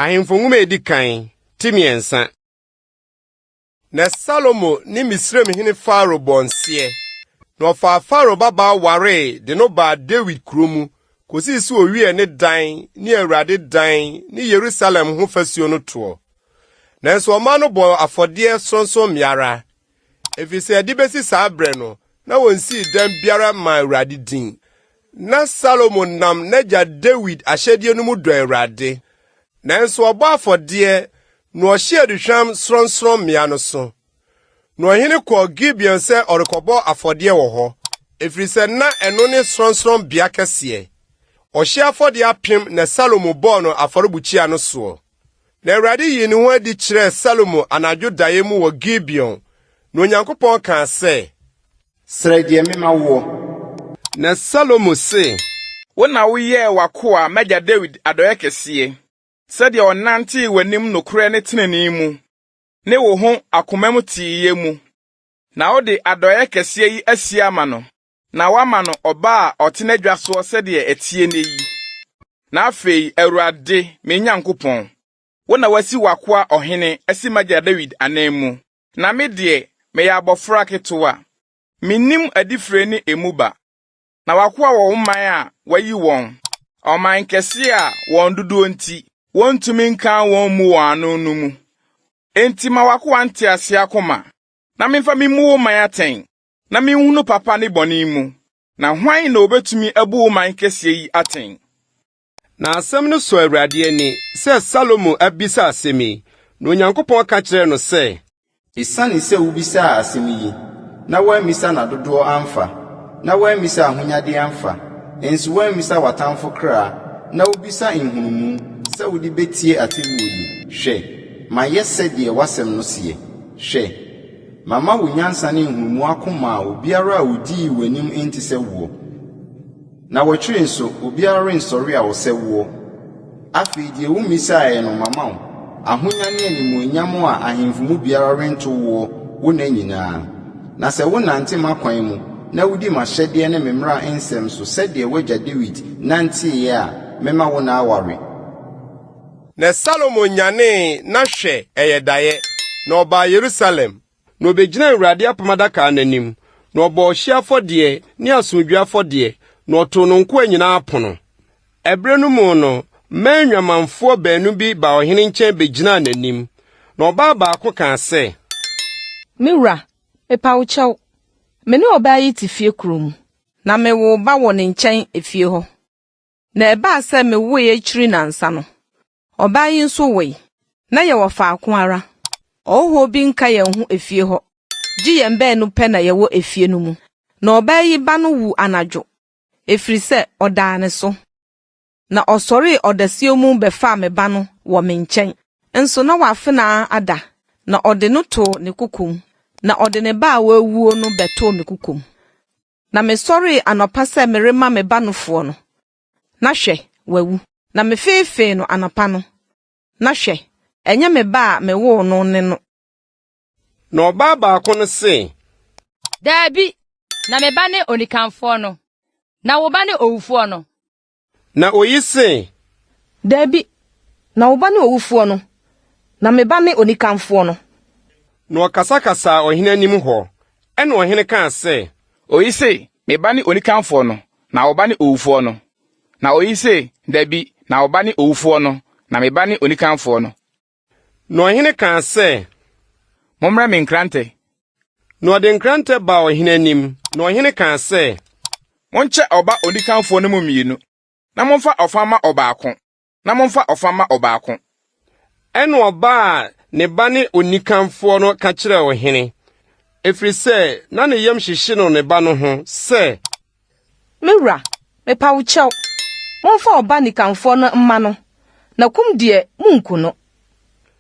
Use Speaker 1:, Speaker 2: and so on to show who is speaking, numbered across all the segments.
Speaker 1: Ahemfo nwoma edi kan timiensa. Na Salomo ni Misraim hene Faro bonse. Na ofa Faro baba ware de no ba David kromu kosi si owie ne dan ni Awurade dan ni Yerusalem ho fasuo no to. Nanso ọma no bo afode sonson miara. Efise ade besi saa bre no na wonsi dan biara ma Awurade din. Na Salomo nam neja David ahyede no mu do Awurade. Nanso ọbọ afode no ohye aduhwam sronson mia no so. No hene ko Gibeon se orekobo afode wo ho. Efrise na eno ne sronson bia kese. Ohye afode apem na Salomo bo no aforebuchia no so. Na Awurade yi ne ho adi kire Salomo anadwo daye mu wo Gibeon. No Nyankopon kan se,
Speaker 2: Srede mema wo.
Speaker 1: Na Salomo se,
Speaker 3: Wona woyɛ wakoa Meja David adoye kɛseɛ. Sɛdeɛ ɔnante w'anim nokore ne tenene mu. Ne wo ho akomam tiiye mu. Na wode adoye kɛseɛ yi asia ama no. Na wama no ɔba a ɔte n'adwa soɔ sɛdeɛ ɛtie ne yi. Na afei Awurade me Nyankopɔn. Wona wasi wakoa ɔhene asi Meja David anan mu. Na me de me ya abofra ketewa. Minim adifre ni emuba. Na wakoa wo man a wayi won. Ɔman kɛse a wɔn dodo nti wontumi nka wɔn mu wano no mu. Enti ma wakoa nte ase akoma. Na memfa mimu wo man aten. Na minhunu papa ne bɔne mu. Na hwan na obetumi abu wo man kɛse yi aten.
Speaker 1: Na asɛm no so Awurade ani sɛ Salomo abisa asɛmi. No Nyankopɔn ka kyerɛ no sɛ,
Speaker 2: Isani se ubisa asɛm yi. Na wamisa na dodo amfa. Na wamisa ahonyade amfa. Ensu wamisa watamfo kra. Na ubisa inhunumu sɛ wodi betie atemu yi. Hwɛ, ma yɛsɛ deɛ wasɛm no sie. Hwɛ, mama wo nyansa ne inhunumu akoma obiara a odi w'anim enti sɛ wo. Na wɔtwere nso obiara rensɔre a wɔsɛ wo. Afei deɛ wo misae no mama wo. Ahonya ne animuonyam a ahemfo mu biara rento wo na nyinaa. Na sɛ wo nante makwan mu na wodi mahyɛde ne memra ensɛm so sɛdeɛ wagya David nante a mema wo na aware.
Speaker 1: Na Salomo nyane na hwɛ ɛyɛdaye na ɔba Yerusalem na obegyina Awurade apamadaka n'anim na ɔbɔ ɔhye afɔde ne asomdwe afɔde na ɔto no nko anyina apono. Ɛbrɛ no mu no manwamanfo baanu bi ba ɔhene nkyɛn begyina n'anim na ɔbaa baako ka sɛ,
Speaker 4: Mewura, mepa wo kyɛw. Me ne ɔbaa yi te fie kurom, na me wo ba wɔ ne nkyɛn efie hɔ. Na ɛbaa sɛ me wo ye kyiri nansa no. Ɔbaa yi nso wei, na yɛ wɔ faako ara. Ɔhɔ bi nka yɛn ho efie hɔ. Gye yɛn bɛɛ no pɛ na yɛwɔ efie no mu. Na ɔbaa yi ba no wu anadwo. Efiri sɛ ɔdaa ne so. Na ɔsɔre ɔdasio mu bɛfa me ba no wɔ me nkyɛn. Nso na wafena ada, na ɔde no to ne kukum. Na ɔde ne ba a wawuo no bɛto me kukum. Na me sɔre anɔpa sɛ merema me ba no foɔ no. Na hwɛ, wawu. Na me feefee no anɔpa no. Na hwɛ, ɛnyɛ me ba a me wo no ne no.
Speaker 1: Na ɔbaa baako no se,
Speaker 5: Dabi, na me ba ne onikanfoɔ no. Na wo ba ne owufoɔ no.
Speaker 1: Na oyi se,
Speaker 4: Dabi, na wo ba ne owufoɔ no. Na me ba ne onikanfoɔ no.
Speaker 1: na ɔkasakasa ɔhene anim hɔ. Ɛna ɔhene kaa sɛ,
Speaker 3: Oyi se, me ba ne onikanfoɔ no. Na wo ba ne owufoɔ no. Na oyi se, Dabi, na wo ba ne owufoɔ no. Na me ba ne onikanfoɔ no.
Speaker 1: na ɔhene kaa sɛ,
Speaker 3: Mommrɛ me nkrante.
Speaker 1: na ɔde nkrante ba ɔhene anim. Na ɔhene kaa sɛ,
Speaker 3: Monkyɛ ɔba onikanfoɔ no mu mmienu. Na momfa ɔfama ɔbaako. Na momfa ɔfama ɔbaako.
Speaker 1: ɛna ɔbaa ne ba ne onikanfoɔ no ka kyerɛ ɔhene. Efiri sɛ na ne yam hyehye no ne ba no ho sɛ,
Speaker 4: Mewura, mepa wo kyɛw. Momfa ɔba nikanfoɔ no mma no. Na kum deɛ munku no.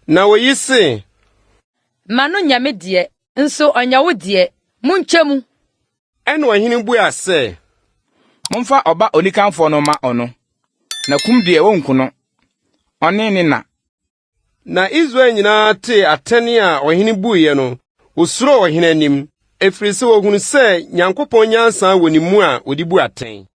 Speaker 1: na oyi se,
Speaker 5: Ma no nyame deɛ, nso ɔnya wo deɛ, munkyɛ mu.
Speaker 1: ɛna ɔhene bua sɛ,
Speaker 3: Momfa ɔba onikanfoɔ no ma ɔno. Na kum deɛ wonku no. Ɔne ne na.
Speaker 1: na Israel nyinaa te atɛne a ɔhene buiɛ no, osuro ɔhene anim. Efiri sɛ wohunu sɛ Nyankopɔn nyansa wɔ ne mu a odi bu atɛn.